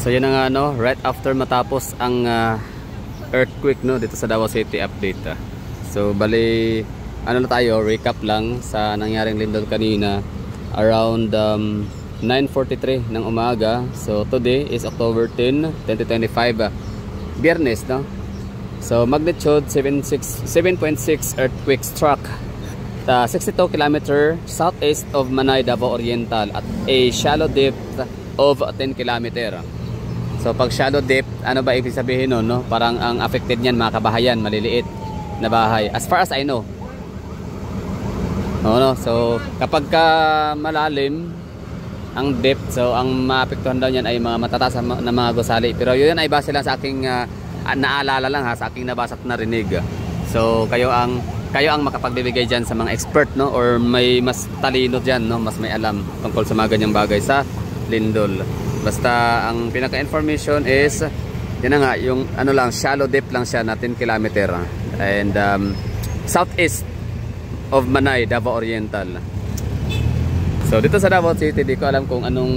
So yun na nga no, right after matapos ang earthquake no dito sa Davao City update. So bali ano na tayo, recap lang sa nangyaring lindol kanina around 9:43 ng umaga. So today is October 10, 2025, Biyernes no. So magnitude 7.6 earthquake struck 62 km southeast of Manay, Davao Oriental at a shallow depth of 10 km. So pag shallow depth, ano ba ibig sabihin nun, no? Parang ang affected niyan mga kabahayan, maliliit na bahay. As far as I know. No? So kapag ka malalim ang depth, so ang maapektuhan daw niyan ay mga matataas na mga gusali. Pero yun ay base lang sa aking naalala lang ha, sa aking nabasa at narinig. So kayo ang makapagbibigay diyan sa mga expert no, or may mas talino diyan no, mas may alam tungkol sa mga ganyang bagay sa lindol. Basta ang pinaka-information is yun na nga, yung ano lang, shallow depth lang siya na 10 km and southeast of Manay, Davao Oriental. So dito sa Davao City, di ko alam kung anong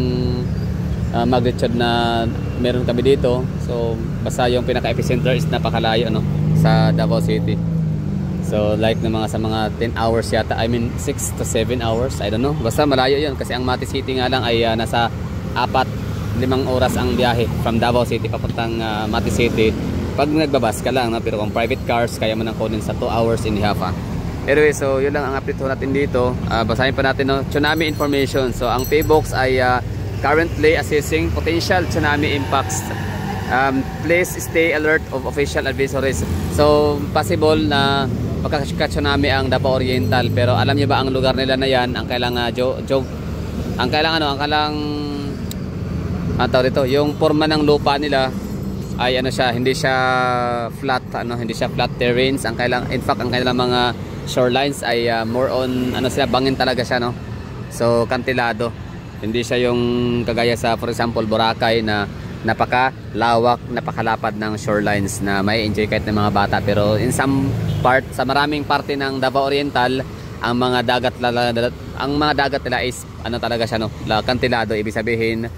magnitude na meron kami dito. So basta yung pinaka-epicenter is napakalayo no, sa Davao City. So like na sa mga 10 hours yata, I mean 6 to 7 hours, I don't know. Basta malayo yun kasi ang Mati City nga lang ay nasa 4-5 oras ang biyahe from Davao City papuntang Mati City pag nagbabas ka lang no? Pero kung private cars kaya mo nang kunin sa 2 hours and a half Anyway, so yun lang ang update natin dito. Basahin pa natin no, tsunami information. So ang PBOX ay currently assessing potential tsunami impacts. Please stay alert of official advisories. So possible na magkaka-tsunami ang Davao Oriental, pero alam niyo ba ang lugar nila na yan, ang kailangan tawag dito, yung forma ng lupa nila ay ano siya, hindi siya flat hindi siya flat terrains. Ang kailangan, in fact ang kanilang mga shorelines ay more on sila, bangin talaga siya no. So kantilado. Hindi siya yung kagaya sa for example Boracay na napakalawak, napakalapad ng shorelines na may enjoy kahit ng mga bata. Pero in some part, sa maraming parte ng Davao Oriental, ang mga dagat nila is talaga siya no, kantilado. Ibig sabihin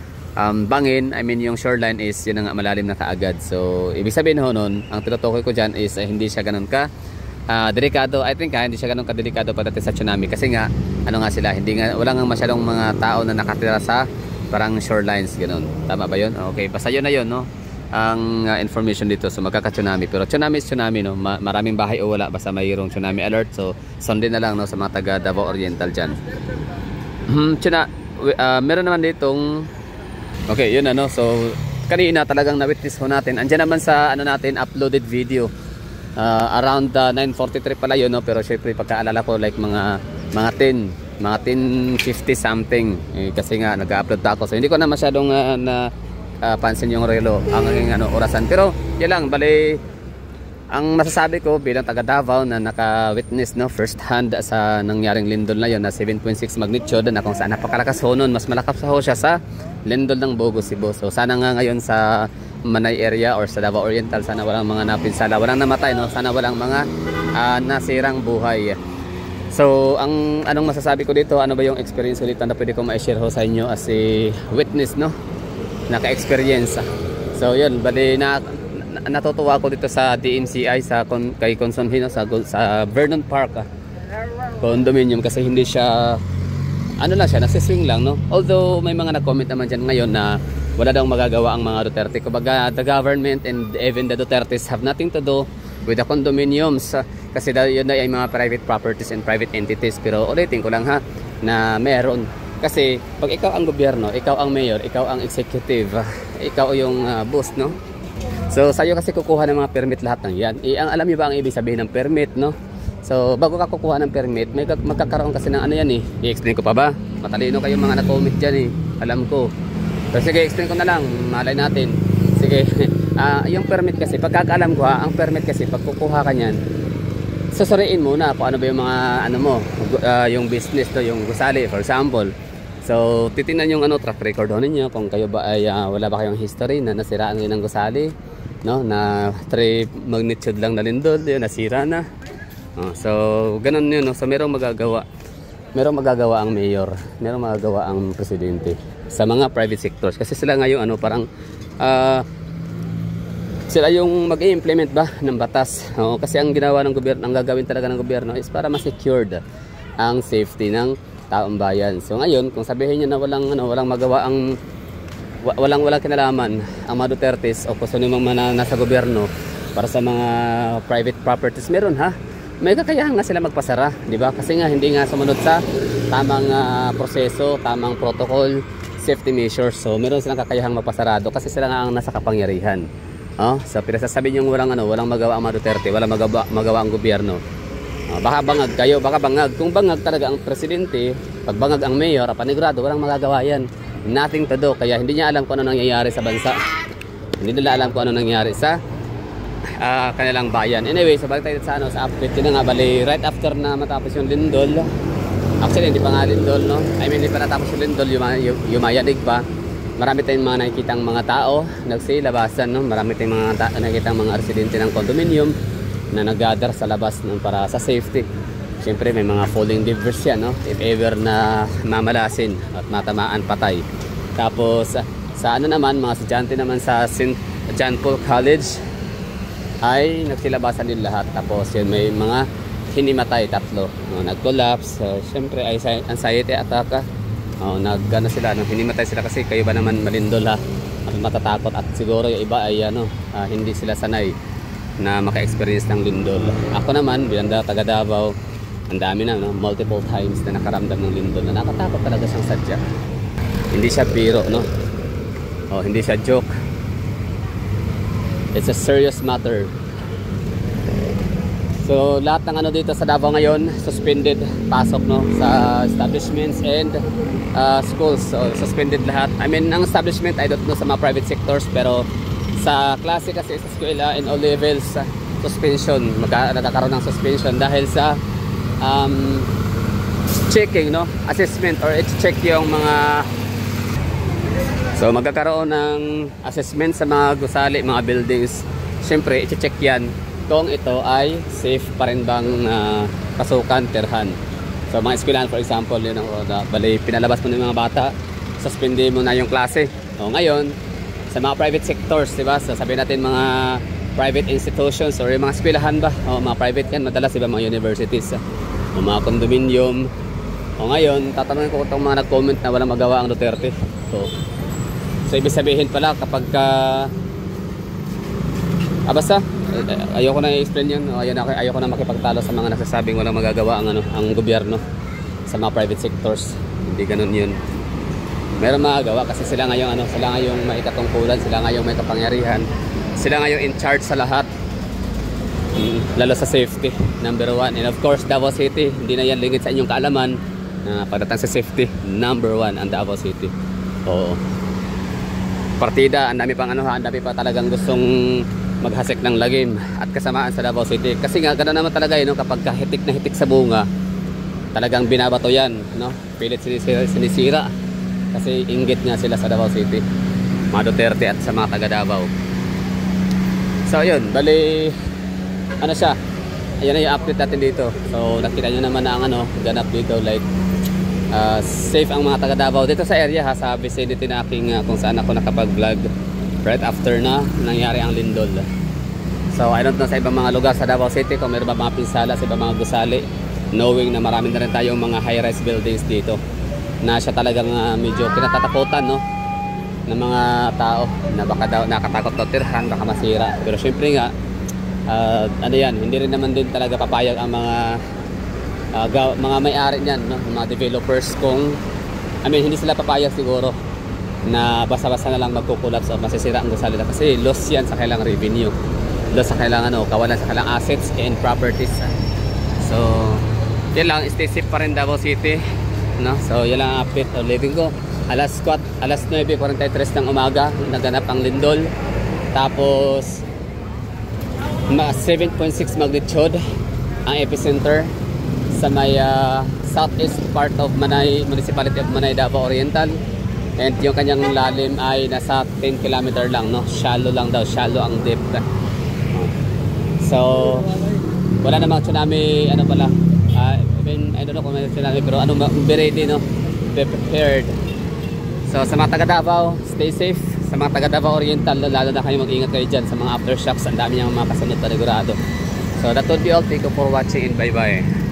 bangin, I mean yung shoreline is yun nga malalim na kaagad. So ibig sabihin ho nun, ang tinutukoy ko dyan is hindi siya ganun ka delikado. I think hindi siya ganun ka delikado pagdating sa tsunami kasi nga sila, wala nga masyadong mga tao na nakatira sa parang shorelines ganun. Tama ba yun? Okay, basta yun na yun no, ang information dito. So magkaka-tsunami, pero tsunami is tsunami no, maraming bahay o wala, basta mayroong tsunami alert. So sundin na lang no sa mga taga Davao Oriental dyan. Meron naman ditong okay, yun so kanina talagang na-witness ho natin. Andiyan naman sa natin uploaded video around 9:43 pala yun no, pero syempre pagkaalala ko like mga 10:50 something kasi nga nag-upload ako, so hindi ko na masyadong pansin yung relo ang orasan. Pero yun lang, bali ang masasabi ko bilang taga Davao na naka-witness no, first hand sa nangyaring lindol na yun na 7.6 magnitude, na kung saan napakalakas ho nun. Mas malakas ho siya sa lindol ng Bogo, Cebu. So sana nga ngayon sa Manay area or sa Davao Oriental, sana walang mga napinsala, walang namatay no, sana walang mga nasirang buhay. So ang anong masasabi ko dito, ano ba yung experience ko dito na pwede ko ma-share ho sa inyo as a witness no, naka-experience. So yun, bali natutuwa ko dito sa DMCI kay Consonhino sa Vernon Park condominium kasi hindi siya lang siya, nasiswing lang no. Although may mga nag-comment naman dyan ngayon na wala daw magagawa ang mga Duterte. Kumbaga the government and even the Dutertes have nothing to do with the condominiums kasi yun na ay mga private properties and private entities. Pero ulitin ko lang ha, na meron kasi pag ikaw ang gobyerno, ikaw ang mayor, ikaw ang executive, ikaw yung boss no. So sa'yo kasi kukuha ng mga permit lahat ng yan. Alam niyo ba ang ibig sabihin ng permit no? So bago ka kukuha ng permit, may magkakaroon kasi ng yan i-explain ko pa ba? Matalino kayo mga na-comment dyan alam ko. So sige, explain ko na lang, malay natin. Sige, yung permit kasi, pagkakaalam ko ang permit kasi pag kukuha ka nyan, susuriin muna kung ano ba yung mga yung business to, yung gusali for example. So titingnan yung track record ninyo, kung kayo ba ay wala ba kayong history na nasiraan ng gusali no, na 3 magnitude lang na lindol, yun nasira na. So ganun yun no? So merong magagawa ang mayor, merong magagawa ang presidente. sa mga private sectors. Kasi sila ngayon ano, parang sila yung mag-i-implement ba ng batas. Kasi ang ginawa ng gobyerno, ang gagawin talaga ng gobyerno is para ma-secured ang safety ng taong bayan. So ngayon, kung sabihin niyo na walang magawa ang walang kinalaman ang mga Dutertes o kung sino mga nasa gobyerno para sa mga private properties, meron ha. May kakayahan nga sila magpasara, di ba? Kasi nga hindi nga sumunod sa tamang proseso, tamang protocol, safety measures. So meron silang kakayahang magpasarado kasi sila nga ang nasa kapangyarihan. So pinasasabi niyo walang magawa ang mga Duterte, walang magawa ang gobyerno. Baka bangag kayo, baka bangag. Kung bangag talaga ang presidente, pag bangag ang mayor, panigurado, walang magagawa yan. Nothing to do. Kaya hindi niya alam kung ano nangyayari sa bansa. Hindi nila alam kung ano nangyayari sa kanilang bayan. Anyway, so balik tayo sa update. Yun na nga, bali, right after na matapos yung lindol. Actually, hindi pa nga lindol, no? I mean, hindi pa natapos yung lindol, yumayanig pa. Marami tayong mga nakikitang mga tao nagsilabasan, no? Marami tayong mga nakikitang mga residente ng condominium na nag-gather sa labas, no? Para sa safety. Siyempre, may mga falling debris yan, no? If ever na mamalasin at matamaan, patay. Tapos, sa ano naman, mga estudyante naman sa St. John Paul College ay nagsilabasan din lahat. Tapos yun, may mga hinimatay, 3 nag-collapse. Siyempre ay anxiety attack. Nagano sila, hinimatay sila kasi kayo ba naman malindol ha, at matatakot, at siguro yung iba ay hindi sila sanay na maka-experience ng lindol. Ako naman bilang taga Davao, ang dami na, multiple times na nakaramdam ng lindol na nakatakot talaga siyang sadya. Hindi siya biro, no? Hindi siya joke. It's a serious matter. So lahat ng dito sa Davao ngayon suspended pasok, no, sa establishments and schools. So suspended lahat. I mean, ang establishment I don't know sa mga private sectors, pero sa klase kasi sa eskwela in all levels suspension, nagkakaroon ng suspension dahil sa checking, no, assessment or check yung mga. So magkakaroon ng assessment sa mga gusali, mga buildings. Siyempre i-check yan kung ito ay safe pa rin bang pasukan, tirhan. So mga eskwelahan for example, yun bali pinalabas mo ng mga bata, suspende mo na yung klase. Ngayon sa mga private sectors, diba? So sabihin natin mga private institutions or yung mga eskwelahan ba, mga private yan, madalas diba mga universities o mga condominium. Ngayon tatanungin ko itong mga nag-comment na walang magawa ang Duterte. So ibig sabihin pala kapag basta ayoko na i-explain yun. Ayoko na makipagtalo sa mga nagsasabing walang magagawa ang gobyerno sa mga private sectors. Hindi ganun yun. Meron magagawa kasi sila ngayong sila ngayong may katungkulan, sila ngayong may kapangyarihan, sila ngayong in charge sa lahat, lalo sa safety, number 1. And of course Davao City, hindi na yan lingid sa inyong kaalaman na pagdating sa safety, number 1 ang Davao City. Partida, ang dami pang ang dami pa talagang gustong maghasik ng lagim at kasamaan sa Davao City. Kasi nga ganoon naman talaga kapag hitik na hitik sa bunga, talagang binabato yan, no? Pilit sinisira kasi inggit nga sila sa Davao City, mga Duterte at sa mga taga Davao. So yun, bali siya, ayan na yung update natin dito. So nakita nyo naman na ang ganap dito, like safe ang mga taga Davao dito sa area sa vicinity na aking kung saan ako nakapag-vlog right after na nangyari ang lindol. So I don't know sa ibang mga lugar sa Davao City kung meron ba mga pinsala sa ibang mga gusali, knowing na marami na rin tayong mga high-rise buildings dito na siya talagang medyo kinatatakutan, no, ng mga tao na baka daw nakatakot daw tirhan, baka masira. Pero syempre nga hindi rin naman din talaga papayag ang mga may-ari niyan, no, mga developers, kung hindi sila papayag siguro na basta-basta na lang magkukulapse o masisira ang gusali nila, kasi loss yan sa kailang revenue, loss sa kailang kawalan sa kailang assets and properties. So yan lang, stay safe pa rin Davao City, no? So yan lang ang update o living ko. Alas 9:43 ng umaga naganap ang lindol, tapos 7.6 magnitude ang epicenter sa may southeast part of Manay, municipality of Manay, Davao Oriental. And yung kanyang lalim ay nasa 10 km lang, no? Shallow lang daw, shallow ang depth. So wala namang tsunami, I don't know kung may tsunami, pero be ready, no? Be prepared. So sa mga taga Davao, stay safe. Sa mga taga Davao Oriental, lalo na kayo mag-ingat kayo dyan sa mga aftershocks. Ang dami niyang mga kasunod na negurado. So that would be all. Thank you for watching and bye bye.